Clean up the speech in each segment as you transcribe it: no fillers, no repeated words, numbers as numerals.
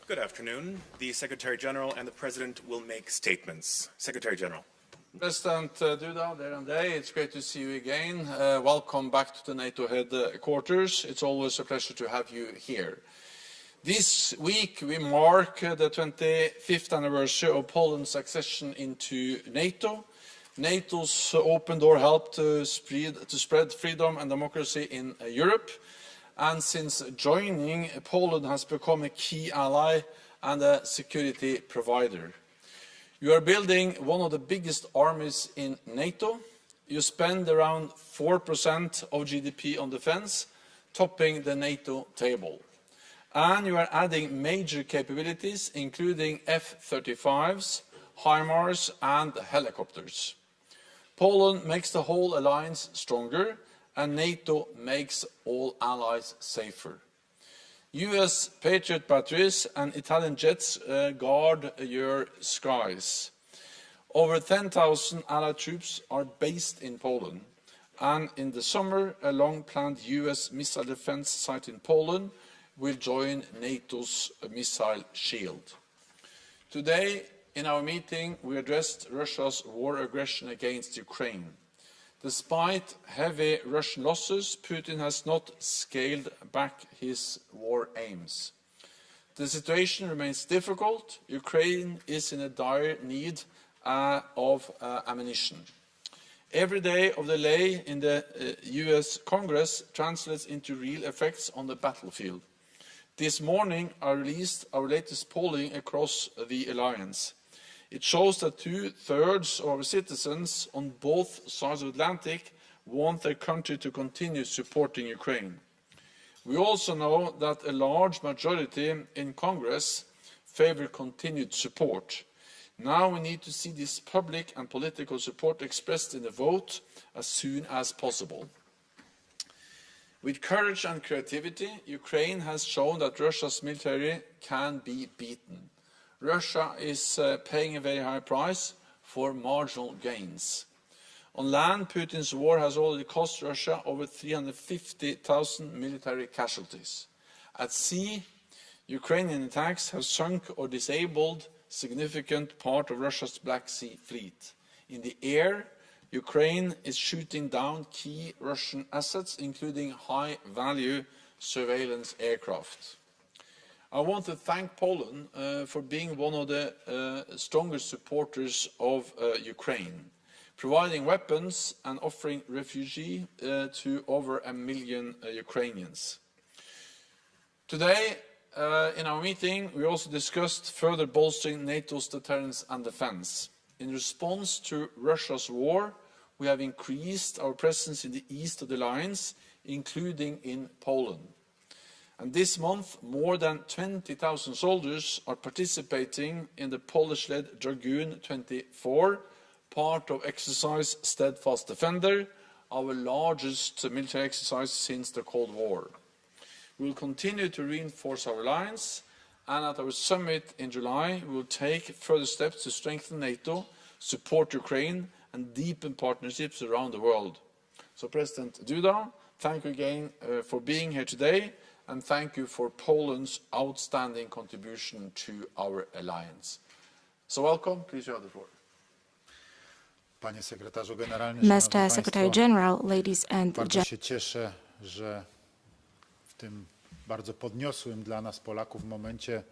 Good afternoon. The Secretary General and the President will make statements. Secretary General. President Duda, there and there, it's great to see you again. Welcome back to the NATO headquarters. It's always a pleasure to have you here. This week we mark the 25th anniversary of Poland's accession into NATO. NATO's open door helped to spread freedom and democracy in Europe. And since joining, Poland has become a key ally and a security provider. You are building one of the biggest armies in NATO. You spend around 4% of GDP on defense, topping the NATO table. And you are adding major capabilities, including F-35s, HIMARS and helicopters. Poland makes the whole alliance stronger, and NATO makes all allies safer. US Patriot batteries and Italian jets guard your skies. Over 10,000 Allied troops are based in Poland. And in the summer, a long-planned US missile defense site in Poland will join NATO's missile shield. Today, in our meeting, we addressed Russia's war aggression against Ukraine. Despite heavy Russian losses, Putin has not scaled back his war aims. The situation remains difficult. Ukraine is in a dire need of ammunition. Every day of delay in the US Congress translates into real effects on the battlefield. This morning, I released our latest polling across the alliance. It shows that 2/3 of our citizens on both sides of the Atlantic want their country to continue supporting Ukraine. We also know that a large majority in Congress favor continued support. Now we need to see this public and political support expressed in the vote as soon as possible. With courage and creativity, Ukraine has shown that Russia's military can be beaten. Russia is paying a very high price for marginal gains. On land, Putin's war has already cost Russia over 350,000 military casualties. At sea, Ukrainian attacks have sunk or disabled significant part of Russia's Black Sea fleet. In the air, Ukraine is shooting down key Russian assets, including high-value surveillance aircraft. I want to thank Poland for being one of the strongest supporters of Ukraine, providing weapons and offering refuge to over 1 million Ukrainians. Today, in our meeting, we also discussed further bolstering NATO's deterrence and defense. In response to Russia's war, we have increased our presence in the east of the alliance, including in Poland. And this month, more than 20,000 soldiers are participating in the Polish-led Dragoon 24, part of exercise Steadfast Defender, our largest military exercise since the Cold War. We will continue to reinforce our alliance, and at our summit in July, we will take further steps to strengthen NATO, support Ukraine, and deepen partnerships around the world. So, President Duda, thank you again for being here today. And thank you for Poland's outstanding contribution to our alliance. So welcome, please you have the floor. Panie Sekretarzu Generalny, Mr. Secretary General, ladies and bardzo gentlemen, się cieszę, że w tym bardzo podniosłym dla nas Polaków momencie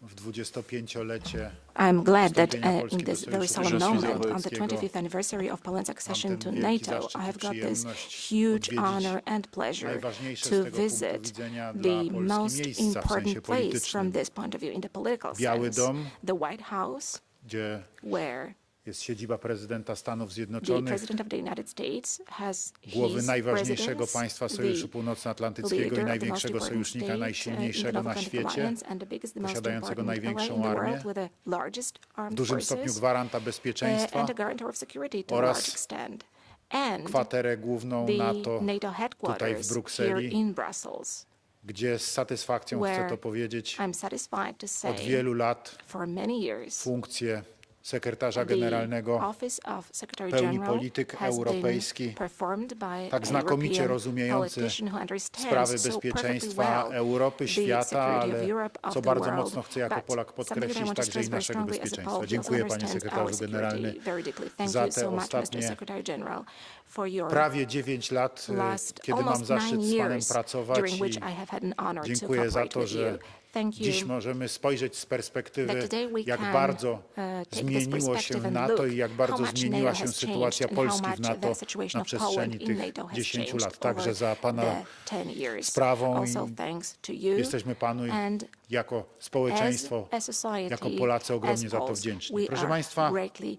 w 25-lecie I'm glad that wstąpienia in Polski do this very Sojuszu solemn moment, on the Europejskiego 25th anniversary of Poland's accession mam to ten wielki NATO, zaszczyt I i have got this przyjemność huge odwiedzić honor and pleasure najważniejsze z to tego punktu visit widzenia dla the Polski most miejsca w sensie important place politycznym. from this point of view in the political Biały sense, Dom, the White House, gdzie where jest siedziba prezydenta Stanów the Zjednoczonych, President of the United States has głowy his najważniejszego residence, państwa Sojuszu the Północnoatlantyckiego i leader of the most największego important sojusznika, state najsilniejszego in the na North świecie, Alliance and the biggest, the most posiadającego important ally największą in the armię, world with the largest w armed dużym stopniu forces, gwaranta bezpieczeństwa and a guarantor of security to a oraz large extent, and kwaterę główną the NATO NATO tutaj w headquarters here Brukseli, in Brussels, gdzie z satysfakcją chcę where to powiedzieć, I'm satisfied to say od wielu lat for many years funkcję sekretarza The generalnego Office of Secretary pełni General polityk has been europejski, performed by tak a znakomicie European rozumiejący politician who understands sprawy so perfectly bezpieczeństwa well Europy, the świata, security of ale Europe, of co the bardzo world. mocno chcę jako But Polak something that I podkreślić, want to także stress i very naszego strongly as a bezpieczeństwa. Pole who Dziękuję, panie understands sekretarzu our security generalny, very deeply. Thank za you te so much, Mr. ostatnie Secretary General, for your prawie 9 lat, last kiedy mam almost 9 zaszczyt z panem years pracować during which i I have had an honor to dziękuję za cooperate to, with że you. Thank you. dziś możemy spojrzeć z perspektywy, That today we jak can, bardzo take this zmieniło się perspective and NATO look i jak how bardzo much zmieniła NATO się has sytuacja changed and how Polski w much NATO the situation na of przestrzeni Poland in tych NATO has 10 changed lat. Także over za pana the 10 years. sprawą Also i thanks to you jesteśmy panu and jako społeczeństwo, as a society, jako Polacy ogromnie as za to Poles, wdzięczni. we Proszę are państwa, greatly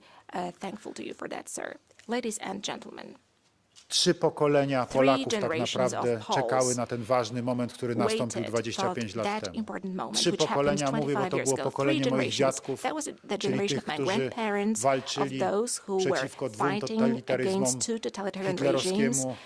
thankful to you for that, sir. Ladies and gentlemen, 3 pokolenia Polaków tak generations naprawdę of Poles czekały na ten ważny moment, który nastąpił waited 25 for lat that temu. important moment, 3 which happened pokolenia, mówię, bo 25 to years było ago. pokolenie 3 moich generations. dziadków, That was the czyli generation tych, of my którzy grandparents, of walczyli those who were przeciwko 2 fighting totalitaryzmom, against 2 totalitarian regimes, hitlerowskiemu,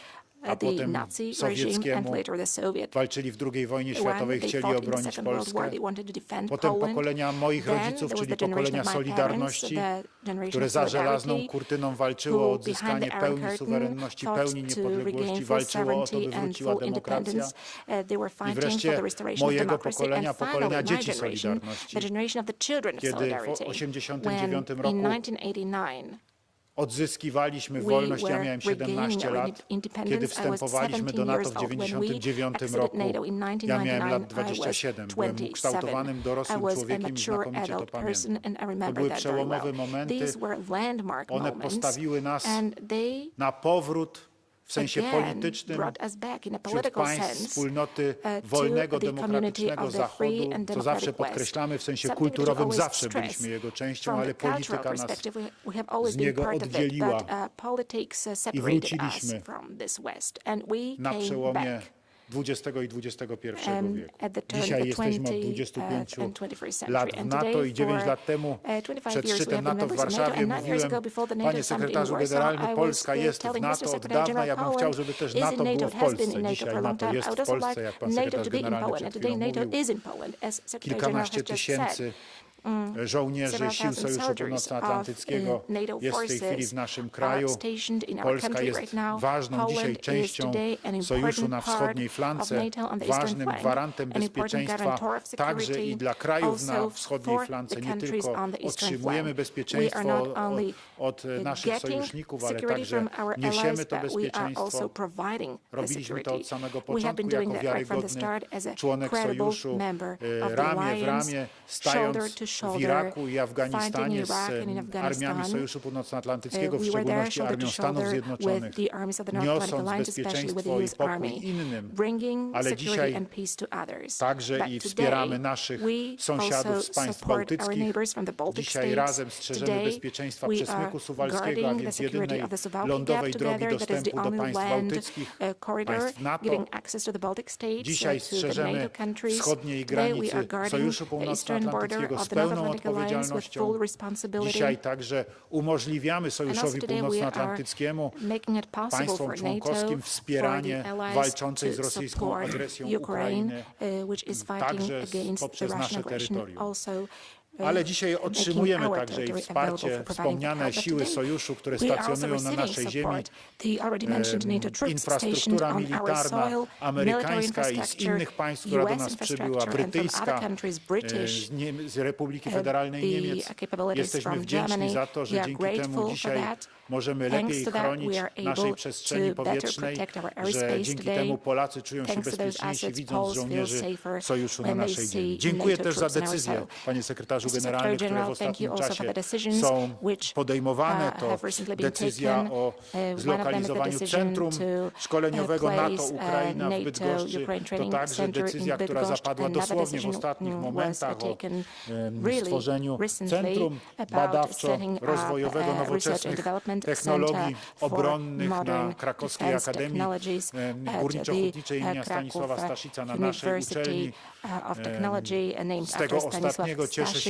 a the potem Nazi regime and sowieckiemu. later the Soviet Walczyli w II wojnie światowej, one. They chcieli fought in the obronić Second World War. Polskę. They wanted to defend Potem Poland. pokolenia moich Then rodziców, there was czyli the generation pokolenia of my Solidarności, parents, the generation które of za żelazną solidarity, kurtyną walczyło o who odzyskanie behind the Iron pełni Curtain suwerenności, fought pełni to niepodległości, regain full walczyło o to, by sovereignty and wróciła full demokracja. independence. They were I fighting for wreszcie the restoration of mojego democracy. pokolenia, And finally, pokolenia my dzieci generation, Solidarności, the generation of the children of kiedy w solidarity. 1989 When roku in 1989 odzyskiwaliśmy we wolność. Ja were miałem regaining 17 our lat, independence. kiedy I was wstępowaliśmy 17 do NATO years w old. When we 1999 exited roku. NATO in Ja miałem lat 1999, I was 27. Byłem 27. ukształtowanym, I dorosłym was a człowiekiem i mature znakomicie to adult person, pamiętam. and I To remember były that very well. przełomowe momenty. These were landmark One moments, postawiły nas and they na powrót w sensie again politycznym brought us back in a wśród political państw sense wspólnoty to wolnego, the community demokratycznego of the free Zachodu, and co zawsze democratic West. podkreślamy, w sensie Something that we kulturowym always zawsze stress. byliśmy jego częścią, From ale the cultural polityka nas perspective, we have always z been niego part of it, oddzieliła but politics i separated wróciliśmy us from this West, and we na came przełomie back. XX i XXI wieku. At the turn Dzisiaj of the jesteśmy od 20th 25 and 21st lat century. w And NATO today, i 9 for lat temu 25 przed years, we szczytem have been NATO w members of NATO, Warszawie and 9 years mówiłem, ago, before the NATO panie summit in sekretarzu Warsaw, generalny, I Polska was jest w telling Mr. NATO od Secretary dawna, General, ja bym Poland chciał, żeby też is in NATO było NATO, w has been Polsce. in NATO Dzisiaj for a long NATO time. jest I w would also Polsce, like jak pan NATO sekretarz to be in generalny Poland, przed and today chwilą NATO mówił. is in Poland, as Secretary General has Kilkanaście just tysięcy said. żołnierzy Several sił thousand Sojuszu soldiers Północnoatlantyckiego of NATO jest w tej chwili forces w naszym are kraju. stationed in our Polska country jest right now. ważną Poland dzisiaj is częścią today an sojuszu na important wschodniej part flance, of NATO on the eastern ważnym flank, gwarantem an important bezpieczeństwa guarantor of także security i dla krajów na also wschodniej for flance. the Nie countries tylko on the eastern otrzymujemy flank. We are bezpieczeństwo not only od naszych getting sojuszników, ale security także from our niesiemy allies, to but we are also bezpieczeństwo. providing the Robiliśmy to security. od samego We have been początku doing jako that right from the wiarygodny start as a członek credible sojuszu, member of the ramię w alliance, ramię, shoulder stając to w shoulder, Iraku i fighting Afganistanie in z Iraq and in armiami Afghanistan. Sojuszu Północnoatlantyckiego, w We were there szczególności shoulder to Armią Stanów shoulder Zjednoczonych, with the armies of the North Atlantic niosąc Alliance, especially with the bezpieczeństwo i US pokój Army, innym. bringing Ale security dzisiaj and peace to others. Także But i today, wspieramy naszych we sąsiadów also z państw support our bałtyckich. neighbors from the Baltic Dzisiaj states. razem strzeżemy Today, bezpieczeństwa we przesmyku are suwalskiego, a guarding the więc security jedynej of the Suwalki lądowej Gap drogi together. That is the dostępu do only państw land bałtyckich, corridor państw NATO. giving access to the Baltic states, Dzisiaj to the strzeżemy NATO countries. wschodniej Today we granicy are guarding Sojuszu the eastern border Północnoatlantyckiego of z the North pełną Atlantic Alliance with odpowiedzialnością. full responsibility. Dzisiaj także umożliwiamy And also Sojuszowi today we Północnoatlantyckiemu, are making it possible państwom for NATO, członkowskim for wspieranie the allies walczącej z to rosyjską support agresją Ukraine, Ukrainy, which is fighting także against the poprzez Russian nasze aggression. terytorium. Also, Ale dzisiaj otrzymujemy our także i territory wsparcie, available for providing wspomniane help. But siły today sojuszu, które we are also stacjonują na receiving naszej ziemi, support. The already mentioned NATO troops stationed infrastruktura on our militarna soil, military amerykańska i z infrastructure, innych państw, która do US nas przybyła, infrastructure, and from brytyjska, other countries, British, z Republiki Federalnej Niemiec. capabilities Jesteśmy from wdzięczni Germany. za to, We że are dzięki grateful temu for dzisiaj that. możemy Thanks lepiej to that, chronić we are naszej able przestrzeni to better powietrznej, protect our że airspace dzięki today. temu Polacy czują się Thanks to those bezpieczniejsi, assets, widząc Poles feel żołnierzy safer sojuszu na when they naszej see ziemi. Dziękuję NATO też za troops on our decyzje, soil. panie sekretarzu Mr. Secretary generalny, które w General, thank you ostatnim also for the czasie decisions są which podejmowane. To have recently been decyzja taken. o One of them is the zlokalizowaniu decision centrum to szkoleniowego place NATO Ukraina w NATO Bydgoszczy. Ukraine To Training także Center in decyzja, która Bydgoszcz. zapadła Another dosłownie w decision ostatnich was momentach o taken really stworzeniu recently Centrum about setting up Badawczo-Rozwojowego research and Nowoczesnych development Technologii center for Obronnych modern na Krakowskiej defense Akademii technologies at Górniczo-Hutniczej the imienia Stanisława Kraków Staszica na naszej University uczelni. of Technology named Z tego after Stanisław ostatniego cieszę się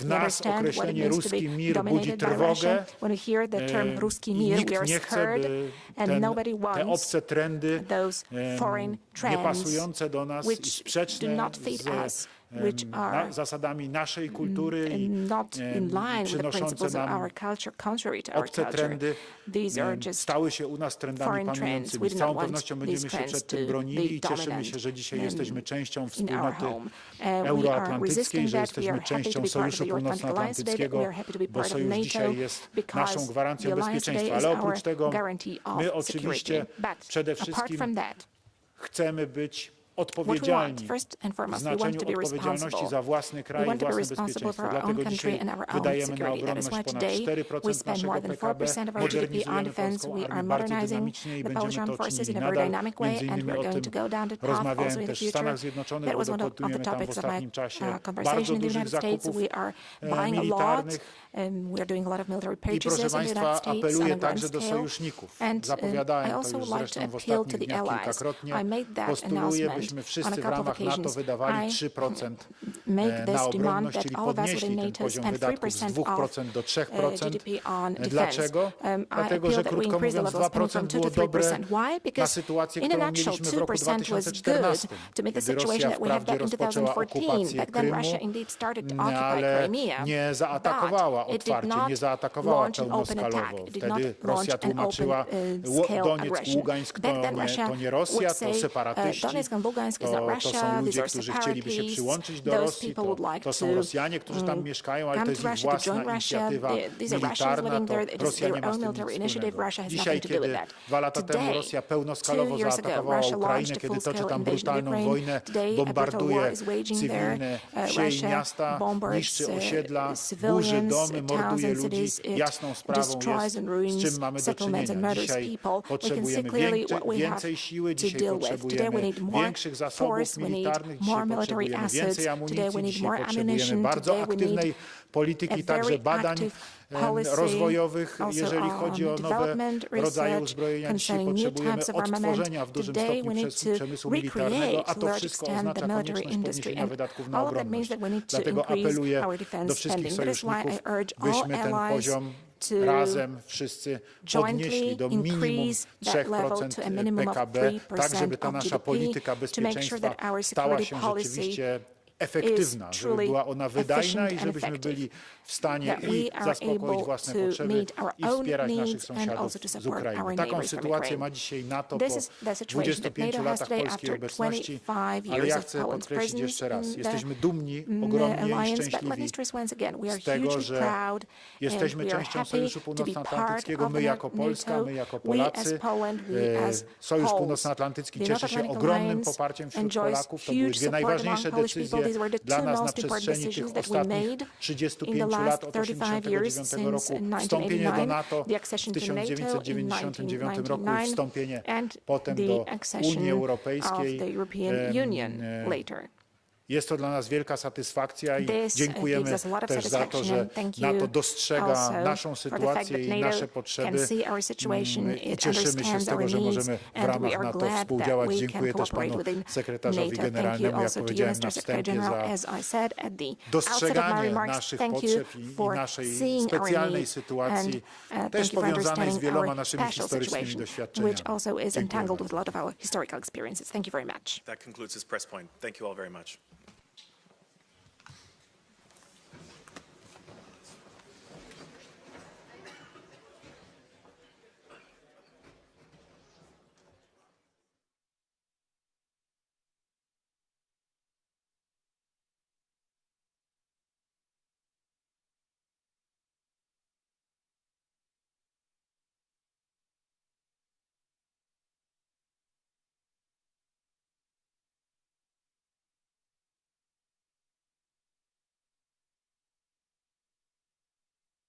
W We nas understand what it określenie means to be ruski mir budzi dominated by Russia. trwogę When we hear the term Ruski i Mir, nikt we are nie chce, scared, by and nobody te wants obce trendy, those foreign trends niepasujące do nas i which do sprzeczne not fit z us which are zasadami naszej kultury i not in line with the przynoszące principles of nam our culture, contrary to our obce culture. trendy These are just stały się u nas trendami foreign trends. panującymi. We Z do całą not want pewnością these będziemy się trends przed to tym be bronili i cieszymy dominant się, że dzisiaj jesteśmy częścią in our wspólnoty home. We are euroatlantyckiej, resisting że that. We jesteśmy are happy to częścią be part of Sojuszu the Atlantic Alliance today, that we Północnoatlantyckiego, are happy to be bo part of Sojusz NATO, dzisiaj jest because naszą gwarancją the alliance today bezpieczeństwa. is Ale our oprócz tego guarantee of my security. oczywiście But przede apart wszystkim from that, chcemy być what we want, odpowiedzialni first and w foremost, we want znaczeniu to be odpowiedzialności responsible. za własny We kraj i want to be własne responsible for bezpieczeństwo. our own Dlatego country dzisiaj and our own wydajemy na security. That is obronność why ponad today 4% we spend more naszego than PKB, 4% of our GDP on modernizujemy defense. polską We are armię bardzo modernizing dynamicznie i the będziemy Polish to armed forces czynili in a very nadal. dynamic way, Między and innymi we are o going to tym go down that path rozmawiałem also in the też w future. Stanach Zjednoczonych, That bo was one of the dokonujemy tam w topics of my ostatnim czasie bardzo conversation in the dużych United States. zakupów We are buying a lot. militarnych. We are doing a lot of military I proszę purchases in the Państwa, United States on apeluję a grand także do scale. sojuszników. And I Zapowiadałem to also już like to zresztą w appeal to ostatnich the dniach allies. kilkakrotnie. I made that Postuluję, announcement byśmy on a wszyscy w couple of ramach NATO occasions. wydawali I 3% make na this demand obronność, that czyli all of us podnieśli within ten NATO poziom spend wydatków z 3% 2% do 3%. GDP on defense. Dlaczego? I Dlatego, że appeal that we krótko increase the mówiąc level of spending 2% from 2 było to dobre 3%. Why? na Because sytuację, in a którą nutshell, mieliśmy w roku 2% was 2014, good to make the kiedy situation Rosja that we have wprawdzie got in rozpoczęła 2014. okupację Back then Russia Krymu, indeed started to occupy ale Crimea, nie zaatakowała but it did otwarcie, not nie zaatakowała launch an open attack. pełnoskalowo. It did Wtedy not Rosja launch an tłumaczyła, open scale Donieck, aggression. Ługańsk Back then Russia to nie Rosja, would to say, separatyści, Donetsk and Lugansk is not to Russia, są these ludzie, are którzy chcieliby się separatists. przyłączyć do Those Rosji, people would like to są to Rosjanie, którzy tam mieszkają, ale come to jest to ich Russia, to własna join Russia. inicjatywa These are Russians militarna, living there. to It is Rosja their nie ma z own tym military nic initiative. wspólnego. Russia has Dzisiaj, nothing to do with kiedy that. 2 lata temu Today, Rosja 2 pełnoskalowo years ago, zaatakowała Russia Ukrainę, launched a kiedy toczy full-scale tam invasion of brutalną Ukraine. wojnę, Today, a brutal war bombarduje is waging cywilne there. wsie i Russia miasta, bombards niszczy osiedla, burzy civilians, domy, towns morduje and ludzi. cities. It Jasną sprawą destroys jest, and z ruins czym mamy do settlements and czynienia. murders Dzisiaj people. We can see potrzebujemy clearly what we have więcej siły, to dzisiaj deal with. Today we potrzebujemy need more większych zasobów force, we need militarnych, more dzisiaj military potrzebujemy assets. więcej Today amunicji, we need dzisiaj more potrzebujemy ammunition. bardzo Today we need aktywnej a polityki, także very badań active policy, rozwojowych, also jeżeli chodzi o nowe development, rodzaje research uzbrojenia. Dzisiaj concerning new potrzebujemy types of armament. odtworzenia w dużym Today we stopniu need to przemysłu militarnego, recreate a to to large wszystko extent the oznacza military konieczność industry. podniesienia And wydatków na all of that means obronność. that we need to Dlatego increase apeluję our defense do wszystkich spending. That is why I sojuszników, urge all byśmy ten allies poziom to razem wszyscy podnieśli do minimum increase that level to a minimum 3% of PKB, tak 3% żeby ta of nasza GDP, polityka to make sure that bezpieczeństwa our stała security się policy rzeczywiście efektywna, żeby truly była ona wydajna efficient i and żebyśmy effective. byli w stanie That we i are zaspokoić able własne to potrzeby meet our i own wspierać naszych needs and sąsiadów also to z support Ukrainy. our Taką neighbors from sytuację Ukraine. ma dzisiaj NATO This po is the situation that 25 NATO has latach today polskiej after obecności, 25 ale years ja of chcę Poland's podkreślić presence jeszcze raz, in the jesteśmy dumni, ogromnie i alliance, but let me szczęśliwi stress once again, we are z tego, hugely że proud jesteśmy and we are częścią happy Sojuszu to be part Północnoatlantyckiego, of my jako Polska, NATO. my jako We Polacy. as Poland, we as Sojusz Poles. Północnoatlantycki The cieszy North się Atlantic ogromnym Alliance poparciem wśród enjoys Polaków. To były huge dwie support najważniejsze among Polish decyzje people. These were the dla two nas na most important przestrzeni decisions tych that we ostatnich made in the 35 last lat od 35 years 1989 since roku. Wstąpienie do 1989, NATO the w accession to NATO in 1999 roku i 1999, wstąpienie and potem the do accession Unii of Europejskiej. the European Union later. Jest to dla nas wielka satysfakcja i This dziękujemy gives us a lot of też za to, satisfaction że and thank NATO you dostrzega also naszą for the fact sytuację that i NATO nasze can potrzeby see our situation, i it cieszymy się z understands tego, our że needs, możemy w and we ramach are NATO glad that współdziałać. we Dziękuję can też cooperate panu within sekretarzowi NATO. Thank you generalnemu, jak also to you, powiedziałem Mr. na Secretary wstępie, General, za as I said at the outset of my dostrzeganie remarks. naszych Thank you potrzeb i for naszej seeing our specjalnej needs sytuacji, and też thank you for powiązanej z understanding wieloma our naszymi special historycznymi situation, doświadczeniami. which also is Dziękuję entangled bardzo. with a lot of our historical experiences. Thank you very much. That concludes this press point. Thank you all very much.